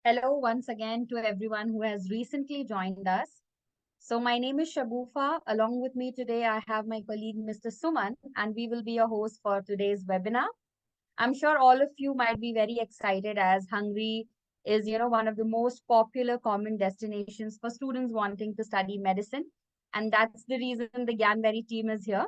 Hello once again to everyone who has recently joined us. So my name is Shabufa. Along with me today, I have my colleague Mr. Suman, and we will be your host for today's webinar. I'm sure all of you might be very excited as Hungary is, one of the most popular common destinations for students wanting to study medicine. And that's the reason the Ganberry team is here.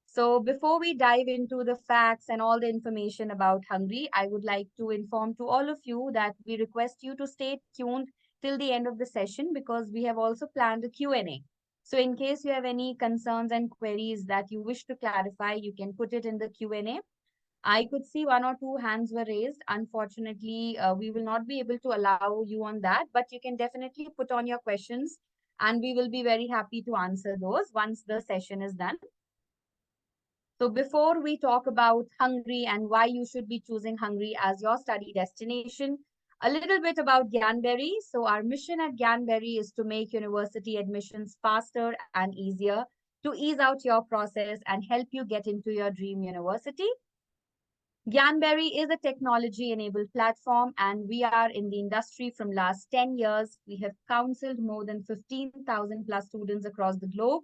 So before we dive into the facts and all the information about Hungary, I would like to inform to all of you that we request you to stay tuned till the end of the session because we have also planned a Q&A. So in case you have any concerns and queries that you wish to clarify, you can put it in the Q&A. I could see one or two hands were raised. Unfortunately, we will not be able to allow you on that, but you can definitely put on your questions and we will be very happy to answer those once the session is done. So before we talk about Hungary and why you should be choosing Hungary as your study destination, a little bit about Ganberry. So our mission at Ganberry is to make university admissions faster and easier, to ease out your process and help you get into your dream university. Ganberry is a technology-enabled platform, and we are in the industry from last 10 years. We have counseled more than 15,000 plus students across the globe.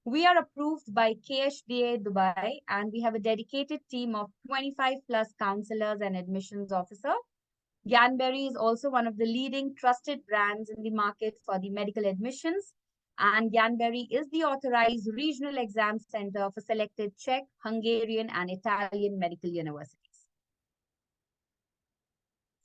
We are approved by KHDA Dubai, and we have a dedicated team of 25 plus counselors and admissions officer. Ganberry is also one of the leading trusted brands in the market for the medical admissions. And Ganberry is the authorized regional exam center for selected Czech, Hungarian, and Italian medical universities.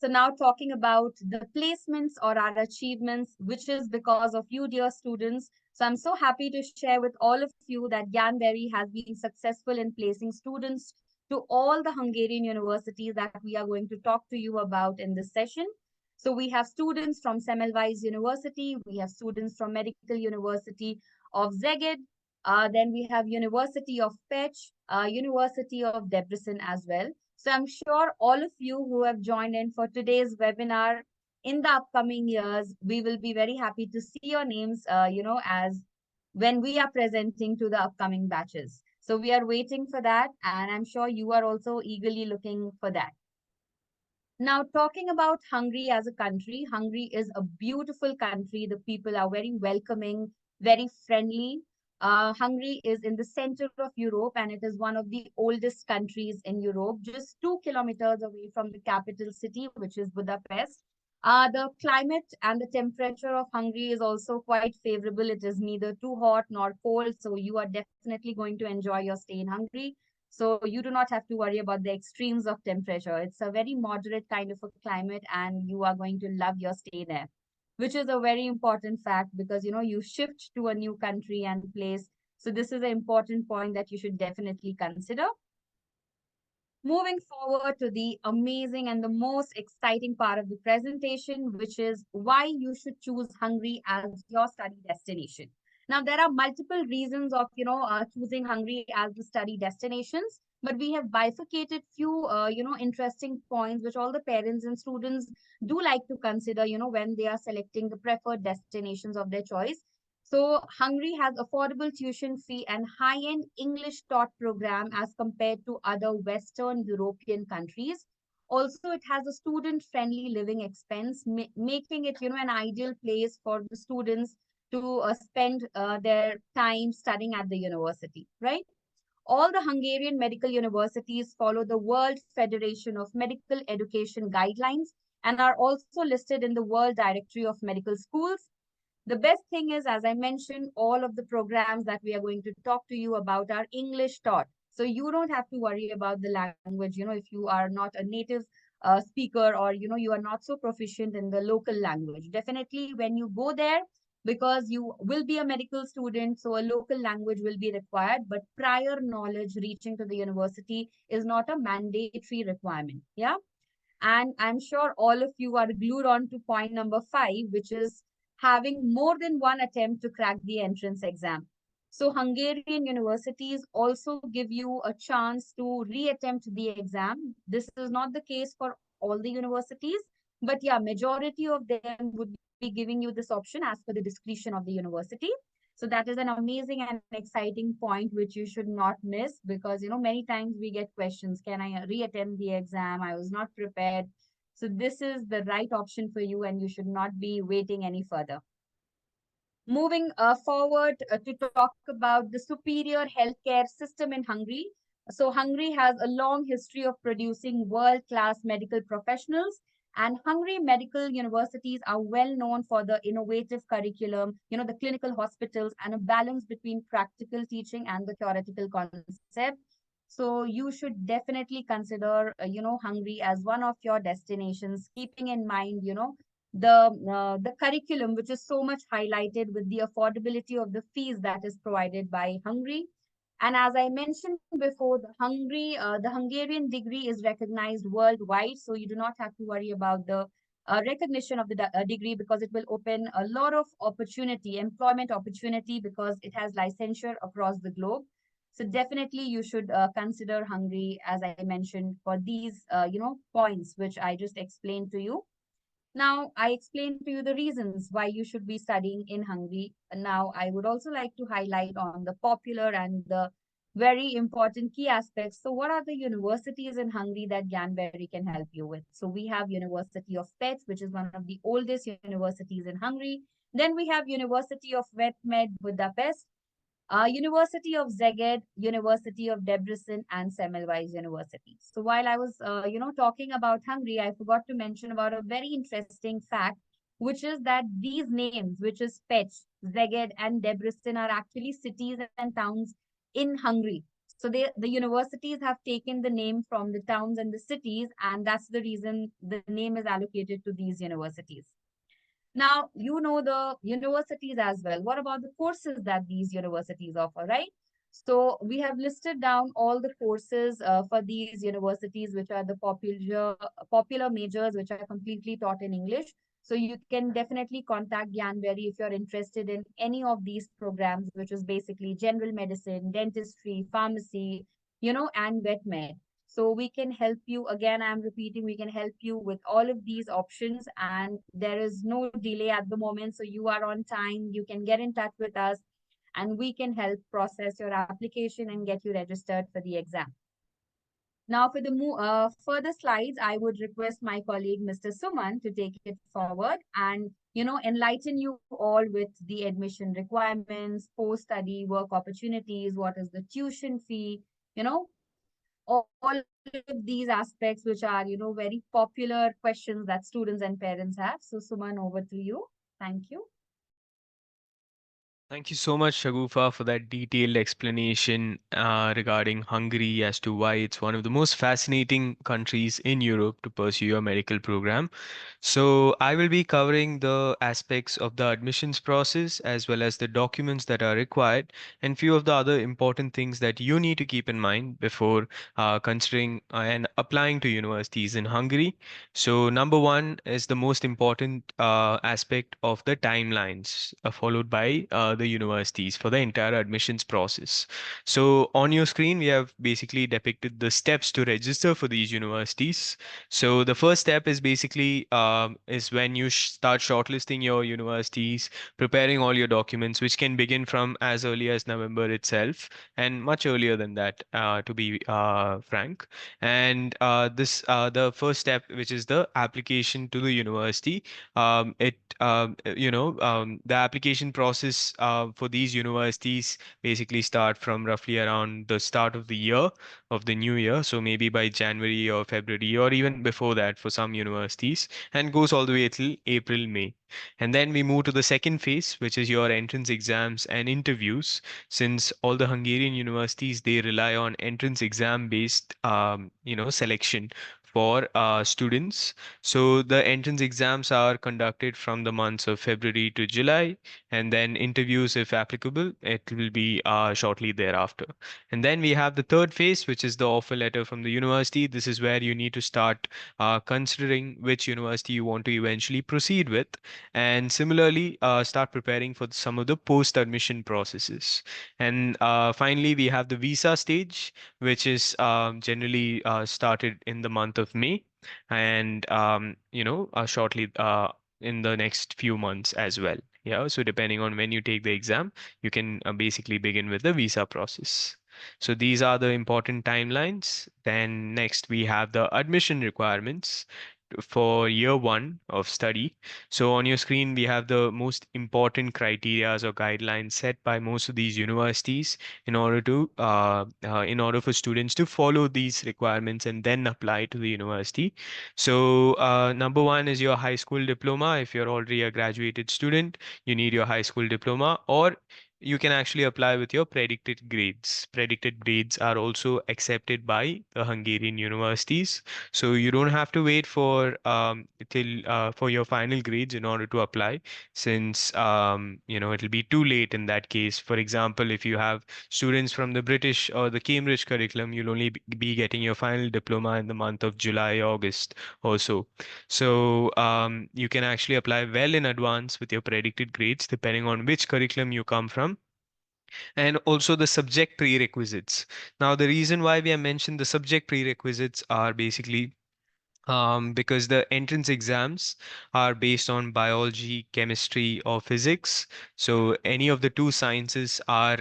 So now talking about the placements or our achievements, which is because of you, dear students. So I'm so happy to share with all of you that Ganberry has been successful in placing students to all the Hungarian universities that we are going to talk to you about in this session. So we have students from Semmelweis University, we have students from Medical University of Szeged, then we have University of Pécs, University of Debrecen as well. So I'm sure all of you who have joined in for today's webinar in the upcoming years, we will be very happy to see your names, as when we are presenting to the upcoming batches. So we are waiting for that, and I'm sure you are also eagerly looking for that. Now, talking about Hungary as a country, Hungary is a beautiful country. The people are very welcoming, very friendly. Hungary is in the center of Europe and it is one of the oldest countries in Europe, just 2 kilometers away from the capital city, which is Budapest. The climate and the temperature of Hungary is also quite favorable. It is neither too hot nor cold, so you are definitely going to enjoy your stay in Hungary. So you do not have to worry about the extremes of temperature. It's a very moderate kind of a climate and you are going to love your stay there, which is a very important fact because, you shift to a new country and place. So this is an important point that you should definitely consider. Moving forward to the amazing and the most exciting part of the presentation, which is why you should choose Hungary as your study destination. Now, there are multiple reasons of, choosing Hungary as the study destinations, but we have bifurcated few, interesting points, which all the parents and students do like to consider, when they are selecting the preferred destinations of their choice. So Hungary has affordable tuition fee and high-end English taught program as compared to other Western European countries. Also, it has a student-friendly living expense, making it, an ideal place for the students to spend their time studying at the university, right? All the Hungarian medical universities follow the World Federation of Medical Education guidelines and are also listed in the World Directory of Medical Schools. The best thing is, as I mentioned, all of the programs that we are going to talk to you about are English taught. So you don't have to worry about the language, if you are not a native speaker or, you are not so proficient in the local language. Definitely when you go there, because you will be a medical student, so a local language will be required, but prior knowledge reaching to the university is not a mandatory requirement. Yeah. And I'm sure all of you are glued on to point number 5, which is having more than one attempt to crack the entrance exam. So Hungarian universities also give you a chance to reattempt the exam. This is not the case for all the universities, but yeah, majority of them would be giving you this option as per the discretion of the university. So that is an amazing and exciting point which you should not miss because, many times we get questions, can I reattempt the exam? I was not prepared. So this is the right option for you, and you should not be waiting any further. Moving forward to talk about the superior healthcare system in Hungary. So, Hungary has a long history of producing world class medical professionals, and Hungary medical universities are well known for the innovative curriculum, the clinical hospitals, and a balance between practical teaching and the theoretical concept. So, you should definitely consider, Hungary as one of your destinations, keeping in mind, the curriculum, which is so much highlighted with the affordability of the fees that is provided by Hungary. And as I mentioned before, the Hungarian degree is recognized worldwide, so you do not have to worry about the recognition of the degree, because it will open a lot of opportunity, employment opportunity, because it has licensure across the globe. So definitely you should consider Hungary, as I mentioned, for these points which I just explained to you. Now, I explained to you the reasons why you should be studying in Hungary. Now, I would also like to highlight on the popular and the very important key aspects. So, what are the universities in Hungary that Ganberry can help you with? So, we have University of Pets, which is one of the oldest universities in Hungary. Then we have University of VetMed Budapest, University of Szeged, University of Debrecen, and Semmelweis University. So while I was, talking about Hungary, I forgot to mention about a very interesting fact, which is that these names, which is Pech, Szeged, and Debrecen, are actually cities and towns in Hungary. So the universities have taken the name from the towns and the cities, and that's the reason the name is allocated to these universities. Now, you know the universities as well. What about the courses that these universities offer, right? So, we have listed down all the courses for these universities, which are the popular majors, which are completely taught in English. So, you can definitely contact Gyanberry if you're interested in any of these programs, which is basically general medicine, dentistry, pharmacy, and vet med. So we can help you. Again, I'm repeating, we can help you with all of these options, and there is no delay at the moment. So you are on time. You can get in touch with us, and we can help process your application and get you registered for the exam. Now, for the further slides, I would request my colleague, Mr. Suman, to take it forward and enlighten you all with the admission requirements, post-study work opportunities, what is the tuition fee, you know, all of these aspects, which are, very popular questions that students and parents have. So, Suman, over to you. Thank you. Thank you so much, Shagufa, for that detailed explanation regarding Hungary as to why it's one of the most fascinating countries in Europe to pursue your medical program. So, I will be covering the aspects of the admissions process as well as the documents that are required and few of the other important things that you need to keep in mind before considering and applying to universities in Hungary. So, number one is the most important aspect of the timelines, followed by the universities for the entire admissions process. So, on your screen, we have basically depicted the steps to register for these universities. So, the first step is basically is when you start shortlisting your universities, preparing all your documents, which can begin from as early as November itself, and much earlier than that, to be frank. And this the first step, which is the application to the university. The application process for these universities basically start from roughly around the start of the year of the new year, so maybe by January or February or even before that for some universities, and goes all the way till April, May. And then we move to the second phase, which is your entrance exams and interviews. Since all the Hungarian universities, they rely on entrance exam based selection for students. So the entrance exams are conducted from the months of February to July, and then interviews, if applicable, it will be shortly thereafter. And then we have the third phase, which is the offer letter from the university. This is where you need to start considering which university you want to eventually proceed with, and similarly start preparing for some of the post-admission processes. And finally, we have the visa stage, which is generally started in the month of May, and shortly in the next few months as well. Yeah, so depending on when you take the exam, you can basically begin with the visa process. So these are the important timelines. Then next we have the admission requirements. for year one of study. So on your screen, we have the most important criterias or guidelines set by most of these universities in order for students to follow these requirements and then apply to the university. So number one is your high school diploma. If you're already a graduated student, you need your high school diploma, or you can actually apply with your predicted grades. Predicted grades are also accepted by the Hungarian universities, so you don't have to wait for till for your final grades in order to apply, since it'll be too late in that case. For example, if you have students from the British or the Cambridge curriculum, you'll only be getting your final diploma in the month of July, August or so. So you can actually apply well in advance with your predicted grades, depending on which curriculum you come from, and also the subject prerequisites. Now, the reason why we have mentioned the subject prerequisites are basically because the entrance exams are based on biology, chemistry, or physics. So any of the two sciences are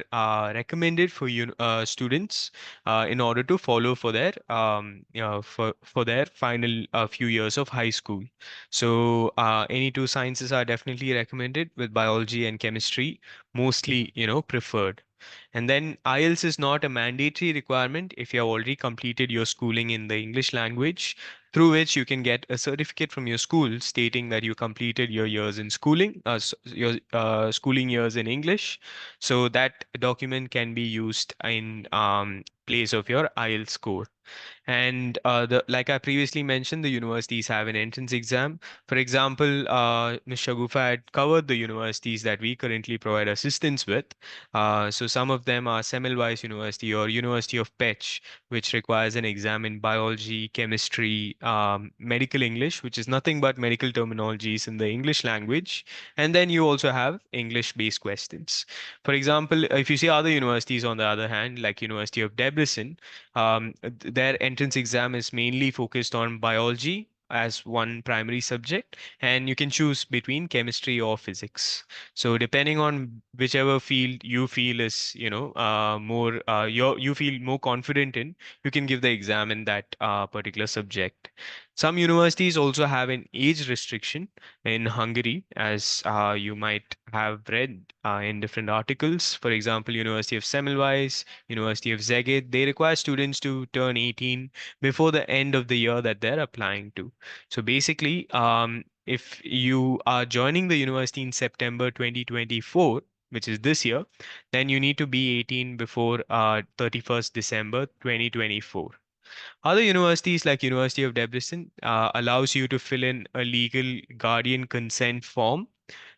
recommended for students in order to follow for their for their final few years of high school. So any two sciences are definitely recommended, with biology and chemistry mostly preferred. And then IELTS is not a mandatory requirement if you have already completed your schooling in the English language, through which you can get a certificate from your school stating that you completed your years in schooling, your schooling years in English. So that document can be used in place of your IELTS score. And the like I previously mentioned, the universities have an entrance exam. For example, Ms. Shagufa had covered the universities that we currently provide assistance with. So some of them are Semmelweis University or University of Pech, which requires an exam in biology, chemistry, medical English, which is nothing but medical terminologies in the English language. And then you also have English-based questions. For example, if you see other universities, on the other hand, like University of Debrecen, their entrance exam is mainly focused on biology as one primary subject, and you can choose between chemistry or physics. So depending on whichever field you feel is more you feel more confident in, you can give the exam in that particular subject. Some universities also have an age restriction in Hungary, as you might have read in different articles. For example, University of Semmelweis, University of Szeged, they require students to turn 18 before the end of the year that they're applying to. So basically, if you are joining the university in September 2024, which is this year, then you need to be 18 before 31st December 2024. Other universities like University of Debrecen allows you to fill in a legal guardian consent form,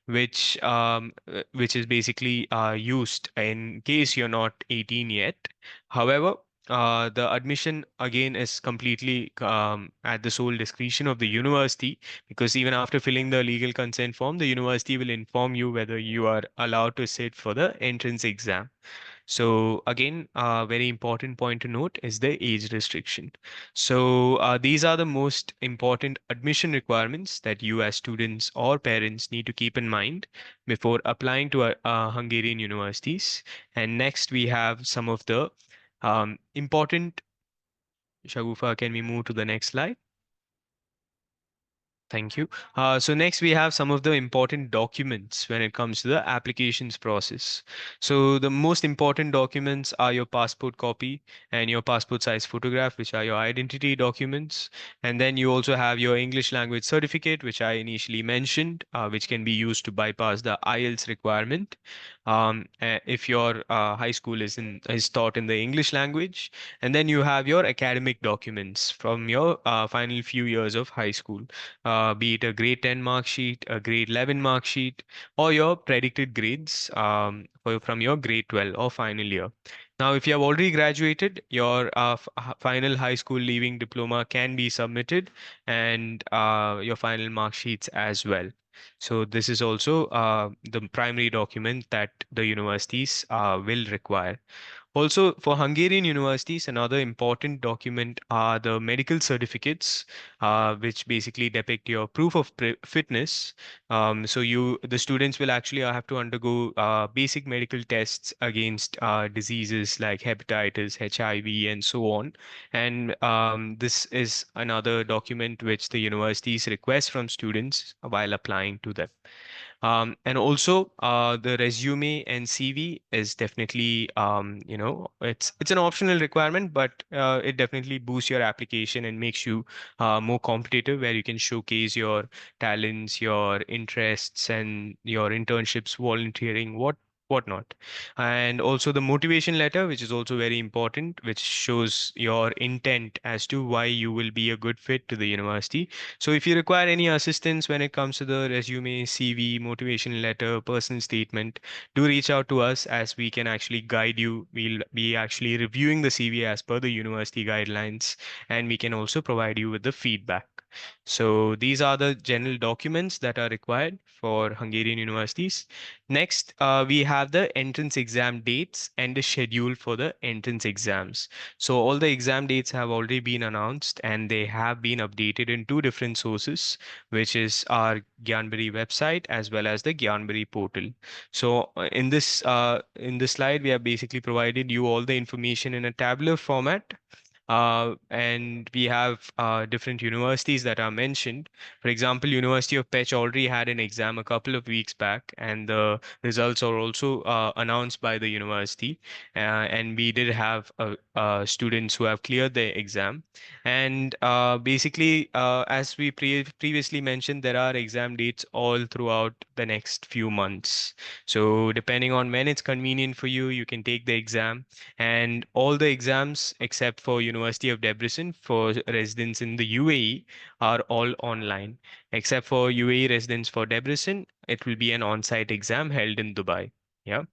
which is basically used in case you're not 18 yet. However, the admission again is completely at the sole discretion of the university, because even after filling the legal consent form, the university will inform you whether you are allowed to sit for the entrance exam. So again, a very important point to note is the age restriction. So these are the most important admission requirements that you as students or parents need to keep in mind before applying to Hungarian universities. And next we have some of the important. Shagufa, can we move to the next slide? Thank you. So next we have some of the important documents when it comes to the applications process. So the most important documents are your passport copy and your passport size photograph, which are your identity documents. And then you also have your English language certificate, which I initially mentioned, which can be used to bypass the IELTS requirement. If your high school is taught in the English language. And then you have your academic documents from your final few years of high school, be it a grade 10 mark sheet, a grade 11 mark sheet, or your predicted grades from your grade 12 or final year. Now, if you have already graduated, your final high school leaving diploma can be submitted, and your final mark sheets as well. So this is also the primary document that the universities will require. Also, for Hungarian universities, another important document are the medical certificates, which basically depict your proof of fitness. So the students will actually have to undergo basic medical tests against diseases like hepatitis, HIV, and so on. And this is another document which the universities request from students while applying to them. And also, the resume and CV is definitely, it's an optional requirement, but it definitely boosts your application and makes you more competitive, where you can showcase your talents, your interests, and your internships, volunteering, whatnot. And also the motivation letter, which is also very important, which shows your intent as to why you will be a good fit to the university. So if you require any assistance when it comes to the resume, CV, motivation letter, personal statement, do reach out to us, as we can actually guide you. We'll be actually reviewing the CV as per the university guidelines, and we can also provide you with the feedback. So these are the general documents that are required for Hungarian universities. Next, we have the entrance exam dates and the schedule for the entrance exams. So all the exam dates have already been announced, and they have been updated in two different sources, which is our Gyanberry website as well as the Gyanberry portal. So in this slide, we have basically provided you all the information in a tabular format. And we have different universities that are mentioned. For example, University of Pech already had an exam a couple of weeks back, and the results are also announced by the university. And we did have students who have cleared the exam. And basically, as we previously mentioned, there are exam dates all throughout the next few months. So depending on when it's convenient for you, you can take the exam. And all the exams except for University of Debrecen for residents in the UAE are all online. Except for UAE residents for Debrecen, it will be an on-site exam held in Dubai. Yeah.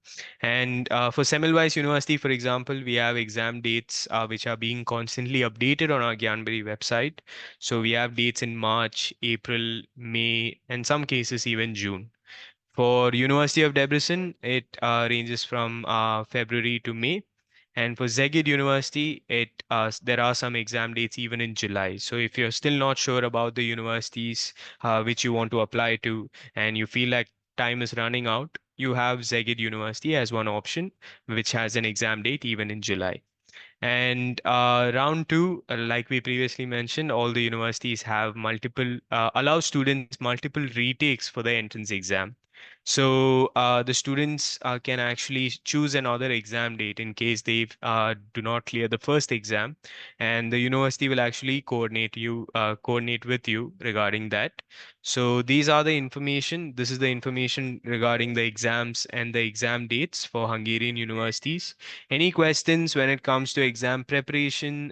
And for Semmelweis University, for example, we have exam dates which are being constantly updated on our Gyanberry website. So we have dates in March, April, May, and some cases even June. For University of Debrecen, it ranges from February to May. And for Szeged University, there are some exam dates even in July. So if you're still not sure about the universities which you want to apply to, and you feel like time is running out, you have Szeged University as one option, which has an exam date even in July. And round two, like we previously mentioned, all the universities have allow students multiple retakes for the entrance exam. So the students can actually choose another exam date in case they do not clear the first exam, and the university will actually coordinate with you regarding that. So these are the information. This is the information regarding the exams and the exam dates for Hungarian universities. Any questions when it comes to exam preparation,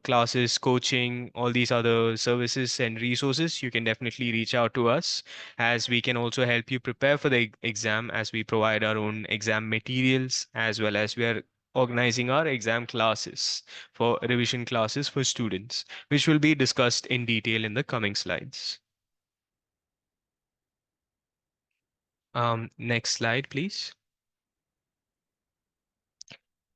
classes, coaching, all these other services and resources, you can definitely reach out to us, as we can also help you prepare for the exam, as we provide our own exam materials, as well as we are organizing our exam classes for revision classes for students, which will be discussed in detail in the coming slides. Next slide, please.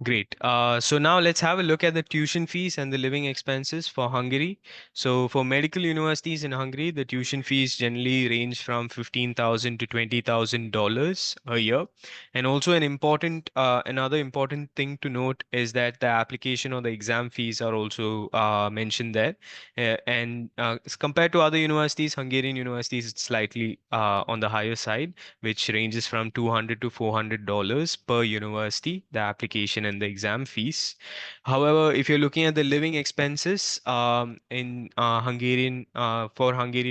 Great. So now let's have a look at the tuition fees and the living expenses for Hungary. So for medical universities in Hungary, the tuition fees generally range from 15,000 to $20,000 a year. And also another important thing to note is that the application or the exam fees are also mentioned there. And as compared to other universities, Hungarian universities, it's slightly on the higher side, which ranges from $200 to $400 per university, the application and the exam fees. However, if you're looking at the living expenses for Hungarian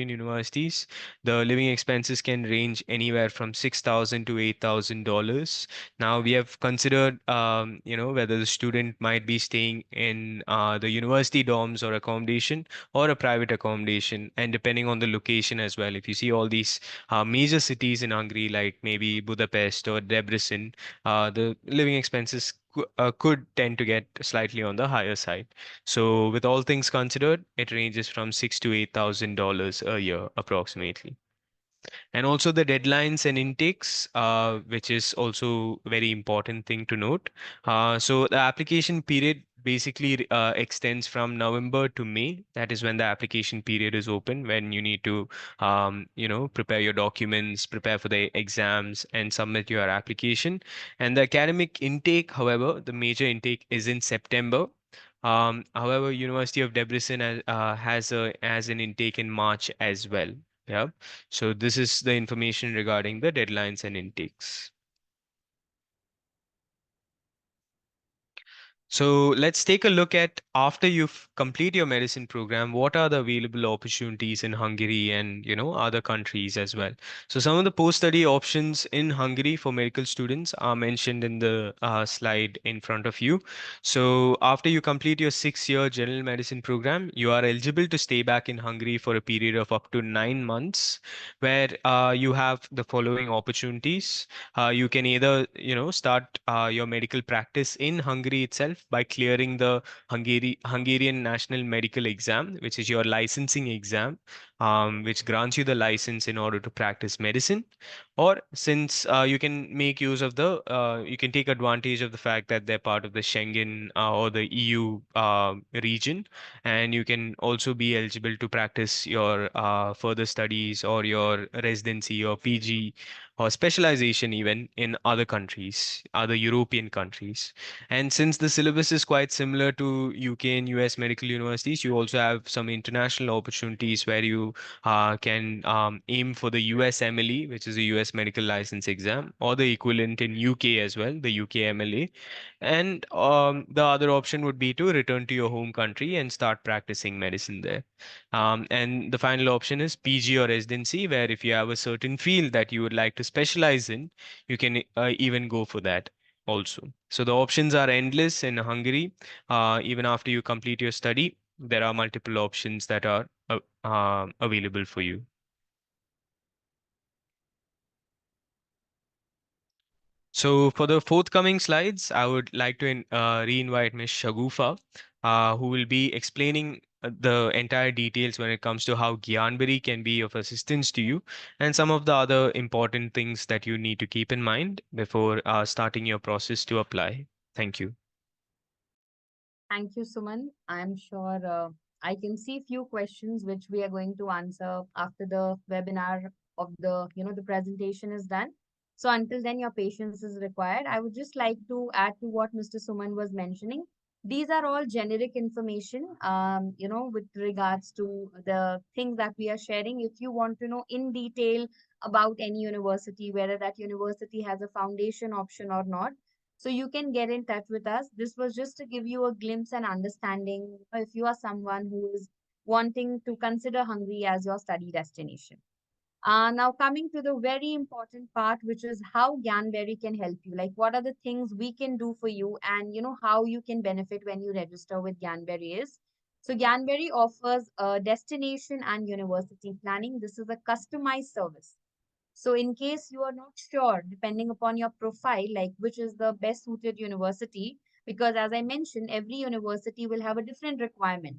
universities, the living expenses can range anywhere from $6,000 to $8,000. Now, we have considered, whether the student might be staying in the university dorms or accommodation, or a private accommodation, and depending on the location as well. If you see all these major cities in Hungary, like maybe Budapest or Debrecen, the living expenses could tend to get slightly on the higher side. So, with all things considered, it ranges from $6,000 to $8,000 a year approximately. And also the deadlines and intakes, which is also very important thing to note. So the application period basically extends from November to May. That is when the application period is open, when you need to, prepare your documents, prepare for the exams, and submit your application. And the academic intake, however, the major intake is in September. However, University of Debrecen has an intake in March as well. Yeah. So this is the information regarding the deadlines and intakes. So let's take a look at after you've complete your medicine program, what are the available opportunities in Hungary and other countries as well. So some of the post-study options in Hungary for medical students are mentioned in the slide in front of you. So after you complete your 6-year general medicine program, you are eligible to stay back in Hungary for a period of up to 9 months, where you have the following opportunities. You can either start your medical practice in Hungary itself by clearing the Hungarian National Medical Exam, which is your licensing exam, which grants you the license in order to practice medicine. Or since you can make use of you can take advantage of the fact that they're part of the Schengen or the EU region, and you can also be eligible to practice your further studies or your residency or PG or specialization even in other countries, other European countries. And since the syllabus is quite similar to UK and US medical universities, you also have some international opportunities where you can aim for the US MLE, which is a US medical license exam, or the equivalent in UK as well, the UK MLA. And the other option would be to return to your home country and start practicing medicine there. And the final option is PG or residency, where if you have a certain field that you would like to specialize in, you can even go for that also. So the options are endless in Hungary. Even after you complete your study, there are multiple options that are available for you. So for the forthcoming slides, I would like to re-invite Ms. Shagufa, who will be explaining the entire details when it comes to how Gyanbari can be of assistance to you and some of the other important things that you need to keep in mind before starting your process to apply. Thank you. Thank you, Suman. I'm sure I can see few questions which we are going to answer after the webinar of the presentation is done. So until then, your patience is required. I would just like to add to what Mr. Suman was mentioning. These are all generic information, with regards to the things that we are sharing. If you want to know in detail about any university, whether that university has a foundation option or not, so you can get in touch with us. This was just to give you a glimpse and understanding if you are someone who is wanting to consider Hungary as your study destination. Now coming to the very important part, which is how Gyanberry can help you. Like what are the things we can do for you and how you can benefit when you register with Gyanberry is. So Gyanberry offers a destination and university planning. This is a customized service. So in case you are not sure, depending upon your profile, like which is the best suited university, because as I mentioned, every university will have a different requirement.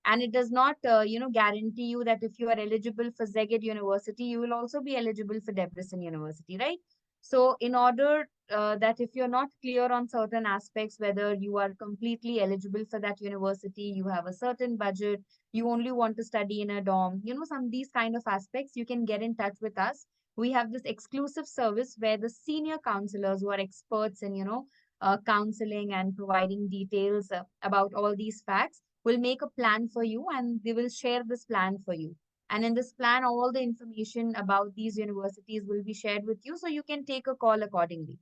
And it does not, guarantee you that if you are eligible for Szeged University, you will also be eligible for Debrecen University, right? So in order that if you're not clear on certain aspects, whether you are completely eligible for that university, you have a certain budget, you only want to study in a dorm, some these kind of aspects, you can get in touch with us. We have this exclusive service where the senior counselors who are experts in, counseling and providing details about all these facts will make a plan for you and they will share this plan for you. And in this plan, all the information about these universities will be shared with you so you can take a call accordingly.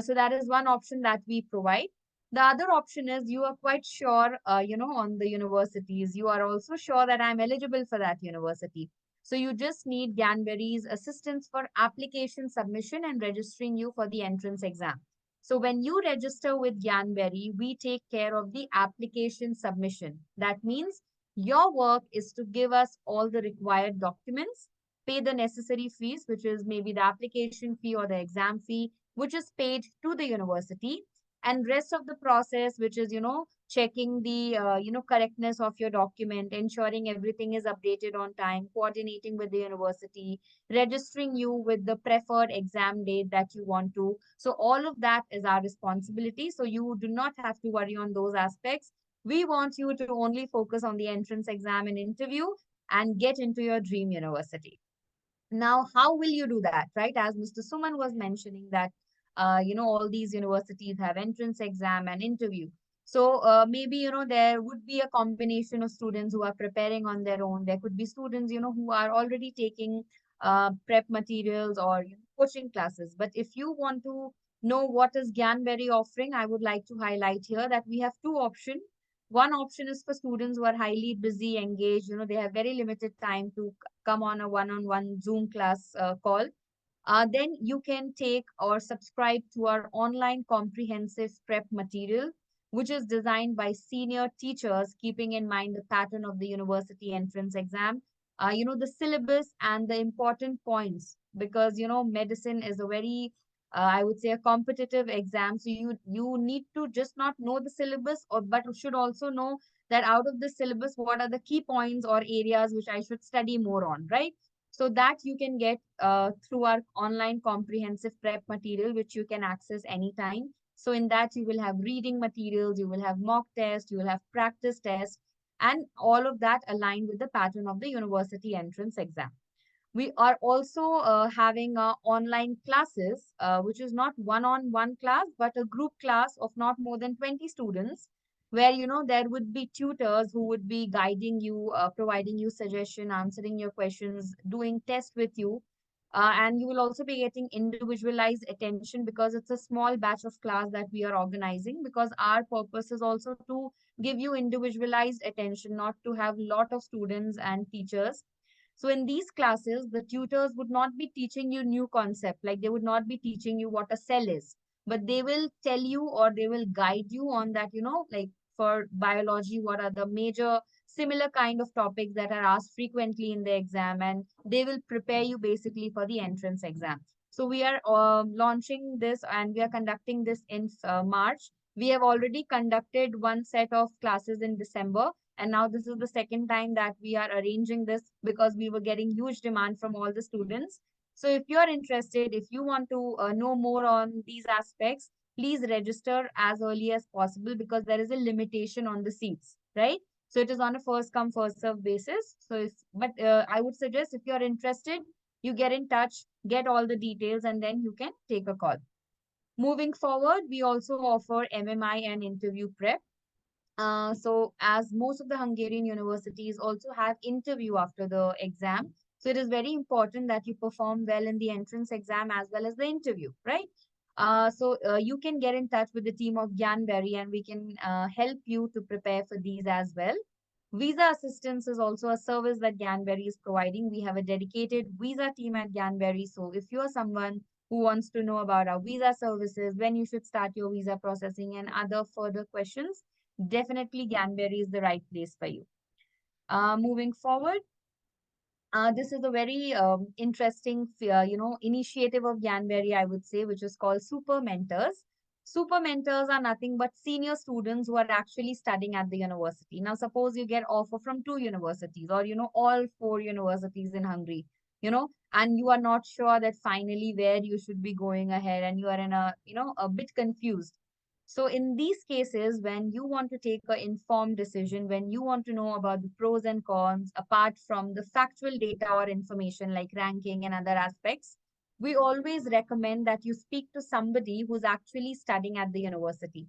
So that is one option that we provide. The other option is you are quite sure, on the universities. You are also sure that I'm eligible for that university. So you just need Ganberry's assistance for application submission and registering you for the entrance exam. So when you register with Ganberry, we take care of the application submission. That means your work is to give us all the required documents, pay the necessary fees, which is maybe the application fee or the exam fee, which is paid to the university. And rest of the process, which is, checking the, correctness of your document, ensuring everything is updated on time, coordinating with the university, registering you with the preferred exam date that you want to. So all of that is our responsibility. So you do not have to worry on those aspects. We want you to only focus on the entrance exam and interview and get into your dream university. Now, how will you do that, right? As Mr. Suman was mentioning that, all these universities have entrance exam and interview. So maybe, there would be a combination of students who are preparing on their own. There could be students, who are already taking prep materials or coaching classes. But if you want to know what is Gyanberry offering, I would like to highlight here that we have two options. One option is for students who are highly busy, engaged, they have very limited time to come on a one-on-one Zoom class call. Then you can take or subscribe to our online comprehensive prep material, which is designed by senior teachers, keeping in mind the pattern of the university entrance exam, the syllabus and the important points, because, medicine is a very, I would say, a competitive exam. So you need to just not know the syllabus, or but should also know that out of the syllabus, what are the key points or areas which I should study more on, right? So that you can get through our online comprehensive prep material, which you can access anytime. So in that, you will have reading materials, you will have mock tests, you will have practice tests, and all of that aligned with the pattern of the university entrance exam. We are also having online classes, which is not one-on-one class, but a group class of not more than 20 students, where, there would be tutors who would be guiding you, providing you suggestion, answering your questions, doing tests with you. And you will also be getting individualized attention, because it's a small batch of class that we are organizing, because our purpose is also to give you individualized attention, not to have lot of students and teachers. So in these classes, the tutors would not be teaching you new concept, like they would not be teaching you what a cell is, but they will tell you or they will guide you on that, like for biology, what are the major similar kind of topics that are asked frequently in the exam, and they will prepare you basically for the entrance exam. So we are launching this and we are conducting this in March. We have already conducted one set of classes in December, and now this is the second time that we are arranging this, because we were getting huge demand from all the students. So if you are interested, if you want to know more on these aspects, please register as early as possible, because there is a limitation on the seats, right? So it is on a first come first serve basis. So if, but I would suggest, if you are interested, you get in touch, get all the details, and then you can take a call. Moving forward, we also offer MMI and interview prep. So as most of the Hungarian universities also have interview after the exam, so it is very important that you perform well in the entrance exam as well as the interview, right? So you can get in touch with the team of Gyanberry, and we can help you to prepare for these as well. Visa assistance is also a service that Gyanberry is providing. We have a dedicated visa team at Gyanberry. So if you are someone who wants to know about our visa services, when you should start your visa processing, and other further questions, definitely Gyanberry is the right place for you. Moving forward, this is a very interesting, initiative of Gyanberry, I would say, which is called Super Mentors. Super Mentors are nothing but senior students who are actually studying at the university. Now, suppose you get offer from two universities, or, all four universities in Hungary, and you are not sure that finally where you should be going ahead, and you are in a, a bit confused. So in these cases, when you want to take an informed decision, when you want to know about the pros and cons, apart from the factual data or information like ranking and other aspects, we always recommend that you speak to somebody who's actually studying at the university.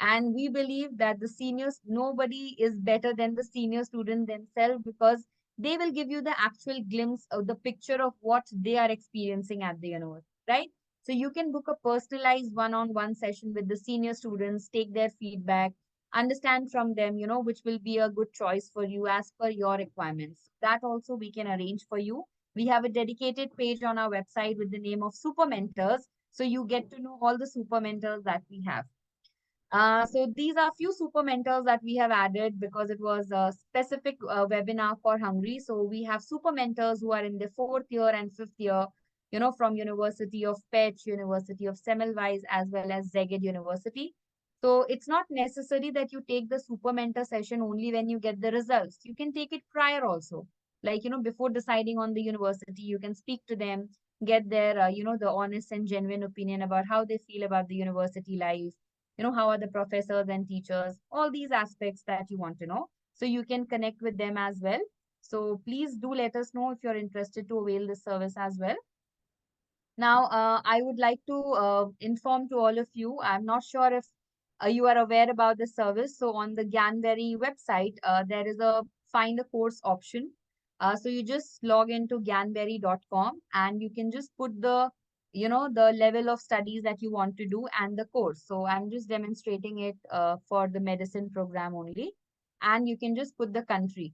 And we believe that the seniors, nobody is better than the senior student themselves, because they will give you the actual glimpse of the picture of what they are experiencing at the university, right? So you can book a personalized one-on-one session with the senior students, take their feedback, understand from them, which will be a good choice for you as per your requirements. That also we can arrange for you. We have a dedicated page on our website with the name of Super Mentors. So you get to know all the super mentors that we have. So these are few super mentors that we have added, because it was a specific webinar for Hungary. So we have super mentors who are in the fourth year and fifth year. from University of Pech, University of Semmelweis, as well as Szeged University. So it's not necessary that you take the super mentor session only when you get the results. You can take it prior also. Like, before deciding on the university, you can speak to them, get their, the honest and genuine opinion about how they feel about the university life. How are the professors and teachers, all these aspects that you want to know. So you can connect with them as well. So please do let us know if you're interested to avail this service as well. Now, I would like to inform to all of you. I'm not sure if you are aware about this service. So on the Ganberry website, there is a find a course option. So you just log into ganberry.com and you can just put the level of studies that you want to do and the course. So I'm just demonstrating it for the medicine program only. And you can just put the country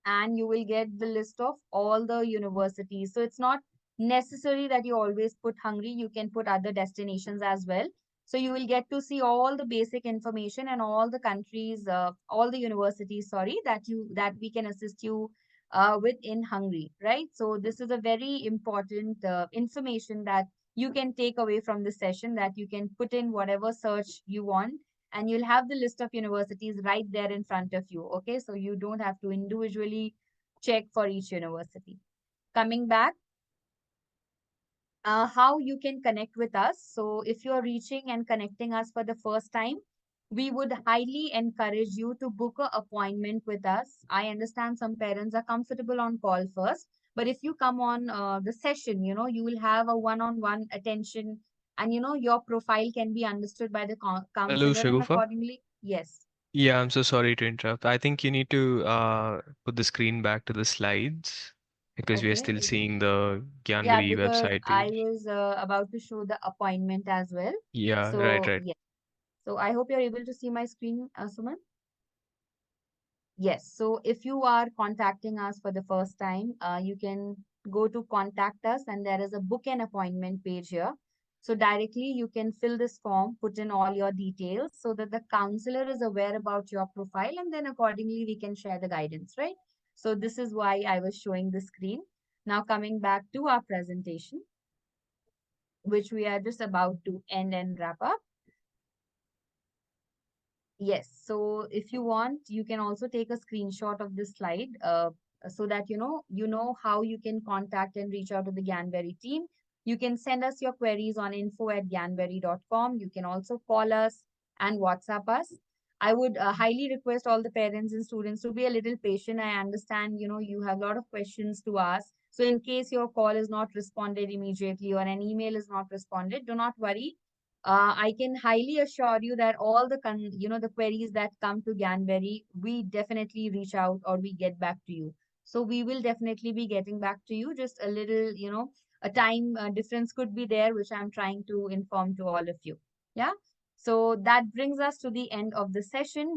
and you will get the list of all the universities. So it's not necessary that you always put Hungary. You can put other destinations as well. So you will get to see all the basic information and all the countries, all the universities, sorry, that we can assist you with in Hungary, right? So this is a very important information that you can take away from this session, that you can put in whatever search you want and you'll have the list of universities right there in front of you. Okay, so you don't have to individually check for each university. Coming back, how you can connect with us. So if you're reaching and connecting us for the first time, we would highly encourage you to book an appointment with us. I understand some parents are comfortable on call first, but if you come on the session, you will have a one-on-one attention, and your profile can be understood by the Hello, counselor, and Shagufa. accordingly, yes. Yeah, I'm so sorry to interrupt. I think you need to put the screen back to the slides because we are Okay. still seeing the Yeah, Gyanbari because website I page. was about to show the appointment as well. Yeah, right, So, right. yes. So I hope you're able to see my screen, Suman. Yes. So if you are contacting us for the first time, you can go to contact us and there is a book an appointment page here. So directly you can fill this form, put in all your details so that the counselor is aware about your profile and then accordingly we can share the guidance, right? So this is why I was showing the screen. Now coming back to our presentation, which we are just about to end and wrap up. Yes. So if you want, you can also take a screenshot of this slide so that you know how you can contact and reach out to the Ganberry team. You can send us your queries on info@ganberry.com. You can also call us and WhatsApp us. I would highly request all the parents and students to be a little patient. I understand, you have a lot of questions to ask. So in case your call is not responded immediately or an email is not responded, do not worry. I can highly assure you that all the queries that come to Ganberry, we definitely reach out or we get back to you. So we will definitely be getting back to you. Just a little, a time difference could be there, which I'm trying to inform to all of you. Yeah. So that brings us to the end of the session.